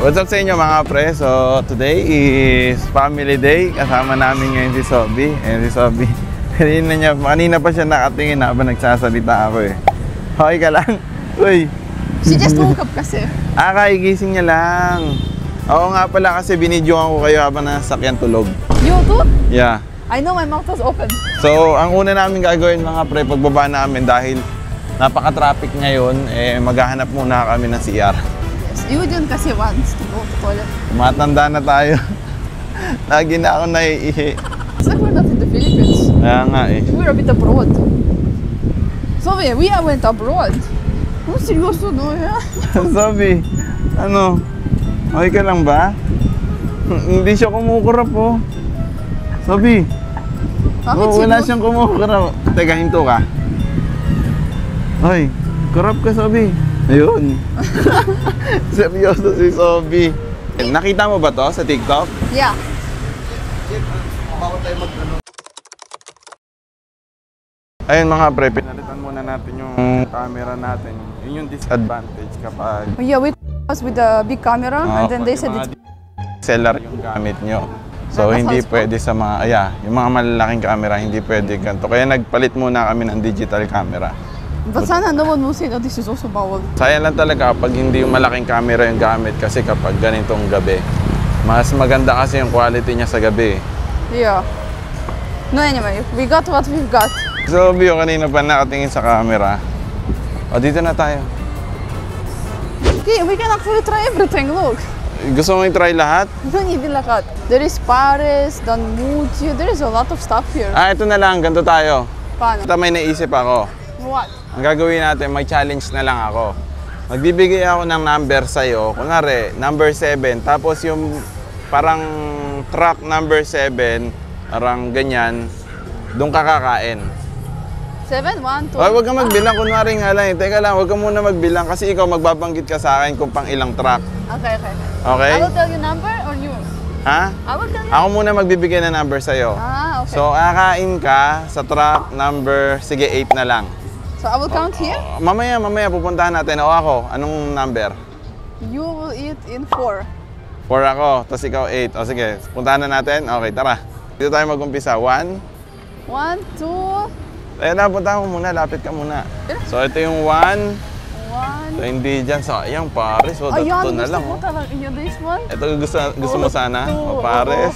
What's up sa inyo mga pre? So today is family day. Kasama namin ngayon si Sobi. Si Sobi. Kanina pa siya nakatingin habang nagsasalita ako eh. Okay ka lang? Uy! She just woke up kasi. Kagigising niya lang. Oo nga pala kasi binidyoan ko kayo habang nasakyan tulog. You too? Yeah. I know my mouth was open. So ang una namin gagawin mga pre pagbaba namin dahil napaka-traffic ngayon, maghahanap muna kami ng CR. You didn't kasi once to go to toilet. Matanda na tayo. Lagi na ako naiihi. It's like we're not in the Philippines. Kaya nga eh. We're a bit abroad. So we went abroad. Oh, seryoso no? Sabi, ano? Okay ka lang ba? Hindi siya kumukurap oh. Sabi. Wala siyang kumukurap. Teka, hinto ka. Hoy, kurap ka Sabi. Ayun. Seryoso si Sobi. Nakita mo ba to sa TikTok? Yeah. Ayun mga pre, pinalitan muna natin yung camera natin. Yun yung disadvantage kapag Yeah, we was with the big camera and then they said it's seller yung gamit nyo. So hindi pwede sa mga, yung mga malalaking camera, hindi pwede ganito. Kaya nagpalit muna kami ng digital camera. But sana no one will say that this is also bawal. Sayang lang talaga kapag hindi yung malaking camera yung gamit kasi kapag ganitong gabi, mas maganda kasi yung quality niya sa gabi. Yeah. No, anyway, we got what we've got. So, Bio, kanina pa nakatingin sa camera. O, dito na tayo. Okay, we can actually try everything, look. Gusto mo i-try lahat? Hindi lahat. There is Paris, Danmuji, there is a lot of stuff here. Ito na lang, ganito tayo. Paano? May naisip ako. What? Ang gagawin natin, may challenge na lang ako. Magbibigay ako ng number sa'yo. Kunwari, number 7. Tapos yung parang truck number 7, parang ganyan, doon ka kakain. 7, 1, 2. Huwag kang magbilang, kunwari nga lang. Teka lang, huwag ka muna magbilang kasi ikaw magbabanggit ka sa akin kung pang ilang truck. Okay. Okay? I will tell you number or you? Ha? I will tell you. Ako muna magbibigay ng number sa'yo. Okay. So, kakain ka sa truck number, sige, 8 na lang. So I will count here? Mamaya, pupuntahan natin. O ako, anong number? You will eat in 4. 4 ako, tapos ikaw 8. O sige, puntahan na natin. Okay, tara. Dito tayo mag-umpisa. 1. 1, 2. Ayun na, puntahan mo muna. Lapit ka muna. So, ito yung 1. 1. So, hindi dyan. Sayang, pares. O, ito na lang. Gusto ko talaga. This one? Ito gusto mo sana? O, pares.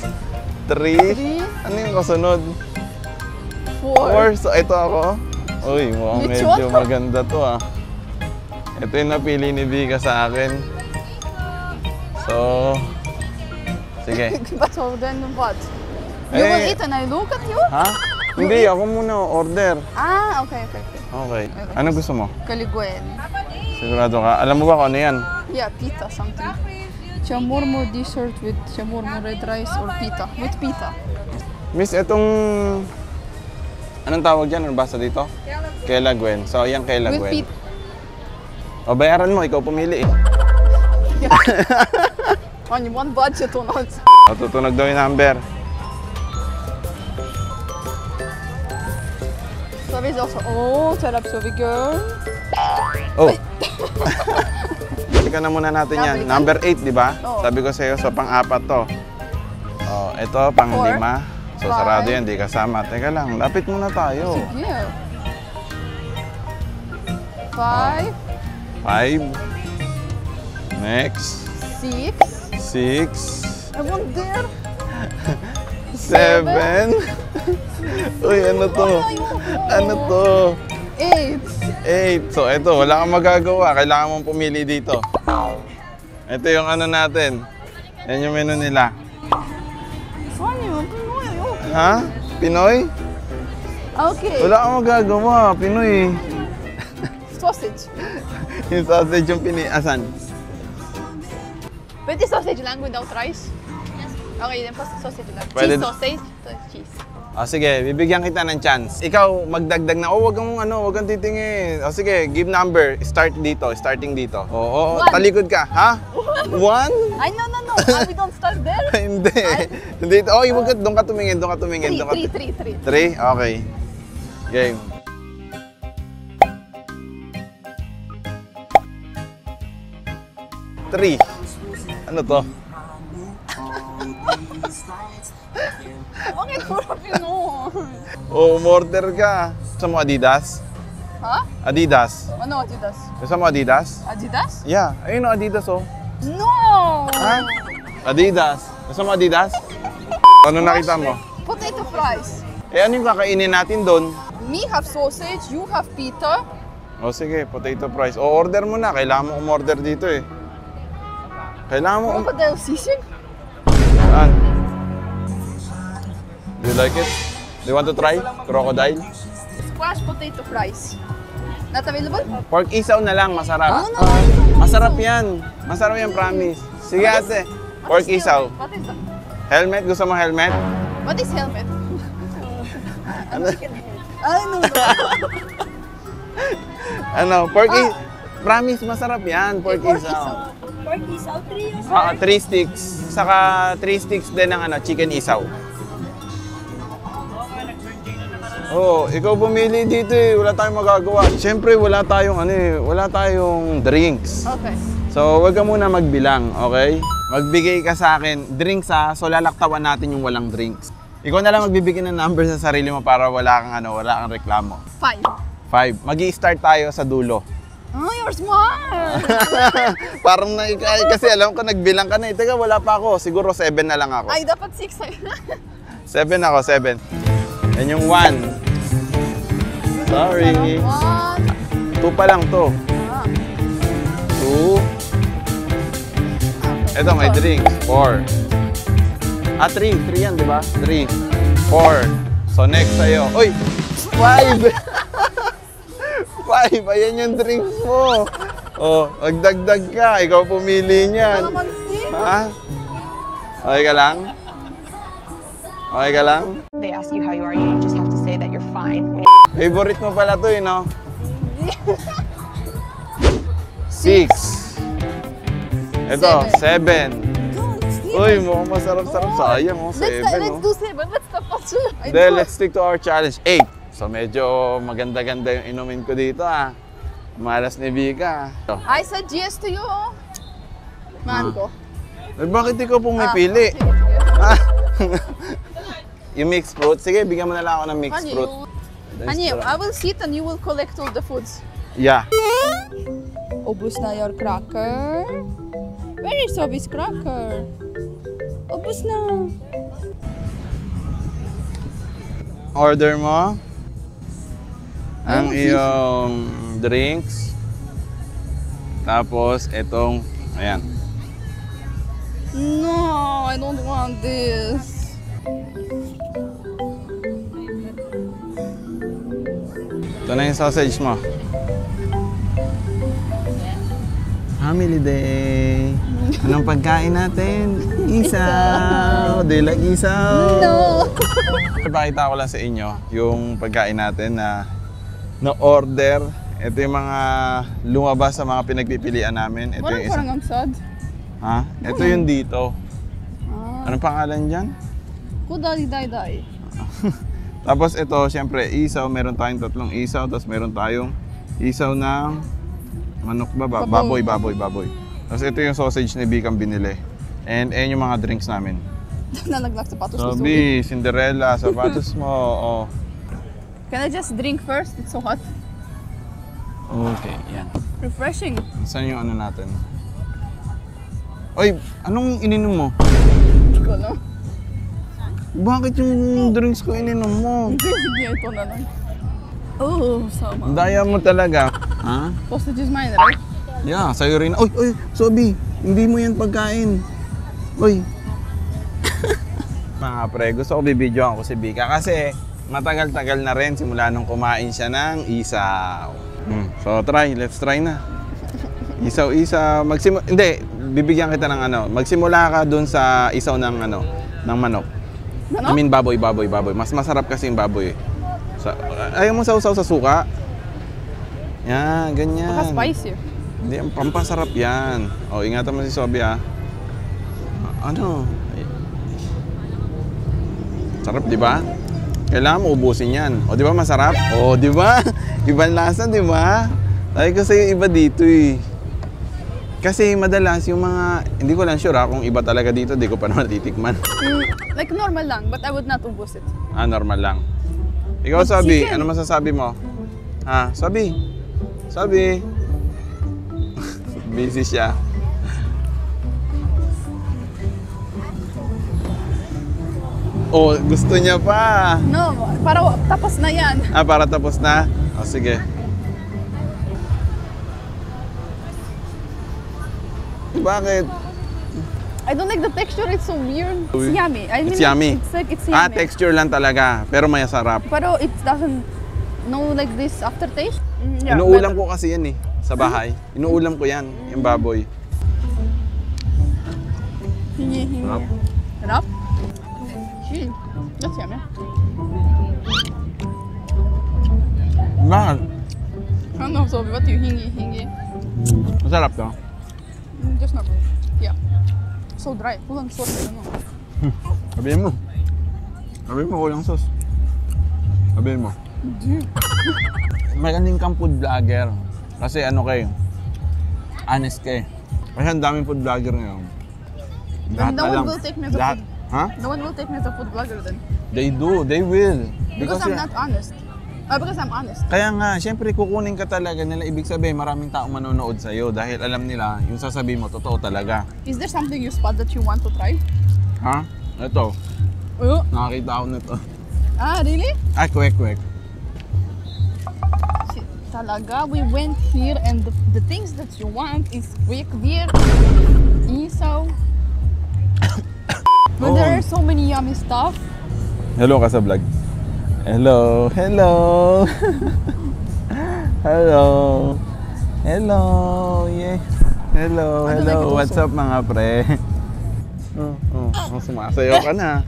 3. Ano yung kasunod? 4. So, ito ako. Uy, medyo maganda to ah. Ito yung napili ni Vika sa akin. So, sige. So then what? You will eat and I look at you? Ha? Hindi, ako muna order. Okay. Okay. Ano gusto mo? Kaliguen. Sigurado ka? Alam mo ba kung ano yan? Yeah, pita something. Chamorro dessert with chamorro red rice or pita. With pita. Miss, itong... Anong tawag dyan? Ano basa dito? Kela Gwen. So, yan Kela With Gwen. pita. O, bayaran mo. Ikaw pumili eh. On one budget or not. Tutunog daw yung number. Sabi is also, sarap Sobi girl. Oh! Tika na muna natin yan. Number 8, di ba? Oo. Sabi ko sa'yo, so pang-4 to. Oh, ito, pang-5. So, sarado yan, di kasama. Teka lang, lapit muna tayo. Sige. 5. 5. Next. 6. 6. I want there. 7. Uy, ano to? Ano to? 8. 8. So, ito, wala kang magagawa. Kailangan mong pumili dito. Ito yung ano natin. Yan yung menu nila. Ha? Pinoy? Okay. Wala kang magagawa. Pinoy. Sausage. Yung sausage yung asan? Pwede sausage lang without rice? Yes. Okay, then pas sausage lang. Pwede. Cheese sausage? Cheese. Sige, bibigyan kita ng chance. Ikaw, magdagdag na, wag kang titingin. Sige, give number. Start dito, starting dito. Oo, talikod ka. Ha? 1? Ay, no. We don't start there? Hindi. Hindi. Doon ka tumingin. 3. 3? Okay. Game. 3. Ano to? Bakit puro Pinoy? Oh, umorder ka. Gusto mo Adidas? Ha? Adidas. Ano Adidas? Gusto mo Adidas? Adidas? Yeah. Ayun o, Adidas oh. No! Ha? Adidas. Gusto mo Adidas? Ano nakita mo? Potato fries. Eh, ano yung kakainin natin doon? Me have sausage, you have pita. O sige, potato fries. O, order mo na. Kailangan mo umorder dito eh. Kailangan mo Crocodile sisig? Saan? Do you like it? Do you want to try? Crocodile? Squash potato fries. Not available? Pork isaw na lang, masarap. No. Masarap yan. Masarap yan, promise. Sige ate. Pork isaw. What is that? Helmet? Gusto mo helmet? What is helmet? Ano? I know. Ano? Promise, masarap yan. Pork isaw. Pork isaw, 3 3 sticks. Saka 3 sticks din ng chicken isaw. Oo, ikaw bumili dito eh. Wala tayong magagawa. Siyempre, wala tayong drinks. Okay. So, wag ka muna magbilang, okay? Magbigay ka sa akin drinks ha. So, lalaktawan natin yung walang drinks. Ikaw na lang magbibigay ng number sa sarili mo para wala kang reklamo. 5. 5. Magi-start tayo sa dulo. Oh, you're smart! Parang kasi alam ko nagbilang ka na. Teka, wala pa ako. Siguro 7 na lang ako. Ay, dapat 6. 7 ako, 7. Yan yung 1. Sorry. 1. 2 pa lang to. 2. Ito, may drinks. 4. 3 yan, di ba? 3. 4. So, next sa'yo. Uy! 5! 5! Ayan yung drinks mo. Oh, magdagdag ka. Ikaw pumili niyan. Ha? Okay ka lang? Okay ka lang? They ask you how you are, you just have to say that you're fine. Favorite mo pala to eh, no? 6. Ito, 7. Uy, mukhang masarap-sarap. Sayang, 7. Let's do 7. Let's stop at 2. Then, let's stick to our challenge. 8. So, medyo maganda-ganda yung inumin ko dito, ah. Malas ni Vika. I suggest to you, mango. Eh, bakit ikaw pumipili? Yung mixed fruit? Sige, bigyan mo na lang ako ng mixed fruit. Honey, I will sit and you will collect all the foods. Yeah. Ubus na your cracker. Where is Sobi's cracker? Ubus na. Order mo ang iyong drinks. Tapos, itong, ayan. No, I don't want this. Ito na yung sausage mo. Family day. Anong pagkain natin? Isaw. Do you like isaw? No. Ipakita ko lang sa inyo yung pagkain natin na order. Ito yung mga lumabas sa mga pinagpipilian namin. Ito yung isa. Parang ang sad. Ha? Ito yung dito. Anong pangalan dyan? Kudali-day-day. Tapos ito, siyempre, isaw. Meron tayong 3 isaw. Tapos meron tayong isaw ng manok ba? Baboy. Tapos ito yung sausage ni Bicam binili. And yung mga drinks namin. Nalaglag sapatos ni Sobi. Sobi, Cinderella, sapatos mo. Oh. Can I just drink first? It's so hot. Okay, yan. Refreshing. Saan yung ano natin? Oy, anong ininom mo? Hindi ko alam. Bakit yung drinks ko ininom mo? Sige, ito na lang. Oh, sama. Daya mo talaga. Ha? Sausage is mine, right? Yeah, sa'yo rin. Oy, Sobi, hindi mo yan pagkain. Oy. Mga pre, gusto ko bibidyoan ko si Bika kasi matagal-tagal na rin simula nung kumain siya ng isaw. So let's try na. Isaw-isaw. Hindi, bibigyan kita ng ano. Magsimula ka dun sa isaw ng ng manok. Manok? I mean baboy. Mas masarap kasi yung baboy. So, ayaw mo sausaw sa suka? Yan, ganyan. Baka spicy. Hindi, pampasarap yan. O, ingatan mo si Sobi ha. Ano? Sarap, di ba? Kailangan mo ubusin yan. O, di ba masarap? O, di ba? Ibang lasa, di ba? Sabi ko sa'yo iba dito eh. Kasi madalas yung mga, hindi ko lang sure kung iba talaga dito, di ko pa naman natitikman. Like normal lang, but I would not ubos it. Normal lang. Ikaw, But Sabi, chicken. ano masasabi mo? Sabi? Sabi? Busy siya. Oh, gusto niya pa. No, para tapos na yan. Para tapos na? Sige. Bakit? I don't like the texture, it's so weird. It's yummy. I mean, It's yummy. It's like, it's yummy. Texture lang talaga, pero may sarap. Pero it doesn't know like this aftertaste. Inuulam ko kasi yan sa bahay. Inuulam ko yan, yung baboy. Hingi. Sarap. Sarap? That's yummy. Bakit? Ano, so what you hingi? Masarap to. Just not. Yeah. So dry. Walang sauce. Ano? Sabihin mo. Sabihin mo, walang sauce. Sabihin mo. Magaling kang food vlogger. Kasi ano kayo, honest kayo. Kasi ang daming food vlogger ngayon. No one will take me as a lahat, food. No one will take me as a food vlogger then. They do, they will. Because I'm not honest. Because I'm honest. Kaya nga, syempre kukunin ka talaga nila. Ibig sabihin, maraming taong manonood sa'yo dahil alam nila, yung sasabihin mo, totoo talaga. Is there something you spot that you want to try? Ito. Oh. Nakakita ako nito. Really? Kwek. Talaga, we went here and the things that you want is quick beer, isaw. But there are so many yummy stuff. Hello ka sa vlog. Hello. Hello. Yeah. Hello. What's up mga pre? Sumasayaw ka na.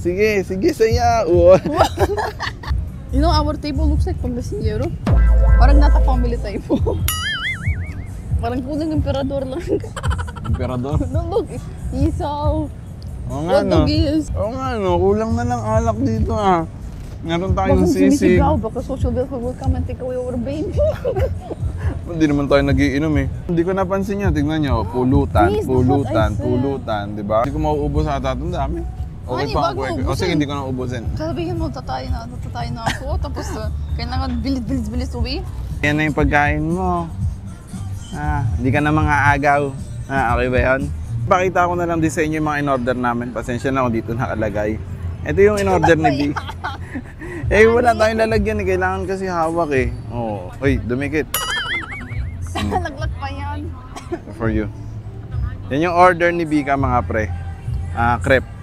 Sige, saya. You know, our table looks like Pangasiero. Parang nata family table. Parang kulang emperador lang. Emperador? Look, isaw. Oo nga no. Kulang na lang alak dito Meron tayong sisig. Baka social welfare will come and take away our baby. Hindi naman tayo nagiinom Hindi ko napansin niya. Tignan niyo, pulutan, Please, that's what I said. di ba? Hindi ko mauubos ata itong dami. Okay Honey, pa wag ako. mo ubusin. Sige, hindi ko na ubusin. Sabihin mo, tatay na ako. Tapos, kailangan bilis uwi. Yan na yung pagkain mo. Hindi ka na mga agaw. Okay ba yun? Pakita ko na lang din sa inyo yung mga in-order namin. Pasensya na kung dito nakalagay. Ito yung in-order ni B. Wala tayong lalagyan Kailangan kasi hawak Uy, dumikit. Laglag pa yan. For you. Yan yung order ni Bika mga pre. Crepe.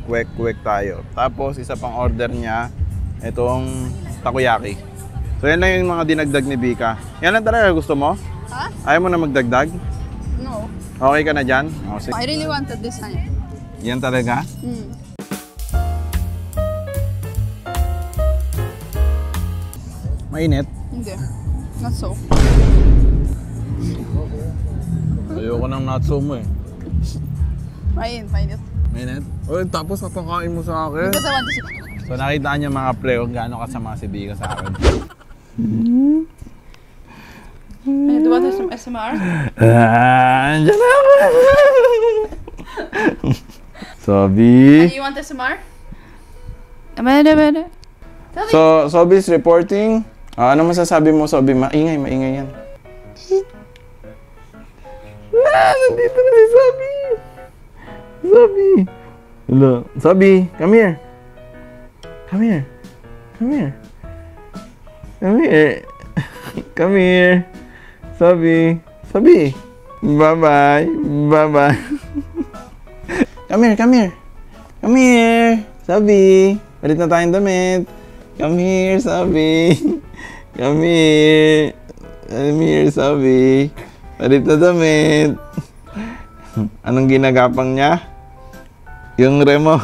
Kwek tayo. Tapos isa pang order niya, itong takoyaki. So yan lang yung mga dinagdag ni Bika. Yan lang talaga gusto mo? Ayaw mo na magdagdag? No. Okay ka na dyan? I really wanted this honey. Yan talaga? Mainit? Hindi. Not so. Ayoko ng natso mo Mainit. Mainit? Tapos napakain mo sa akin. Because I want to see. So nakita niya mga pre kung gaano kasama si Bika sa akin. Do you want some SMR? Andiyan na ako! Sobi! You want SMR? So, Sobi's reporting. Ano masasabi mo, Sobi? Maingay yan. Nandito na si Sobi! Hello. Sobi, come here. Come here. Sobi. Bye-bye. Come here. Sobi. Palit na tayong damit. Come here, Sobi. Sobi. Palit na damit. Anong ginagapang niya? Yung remo.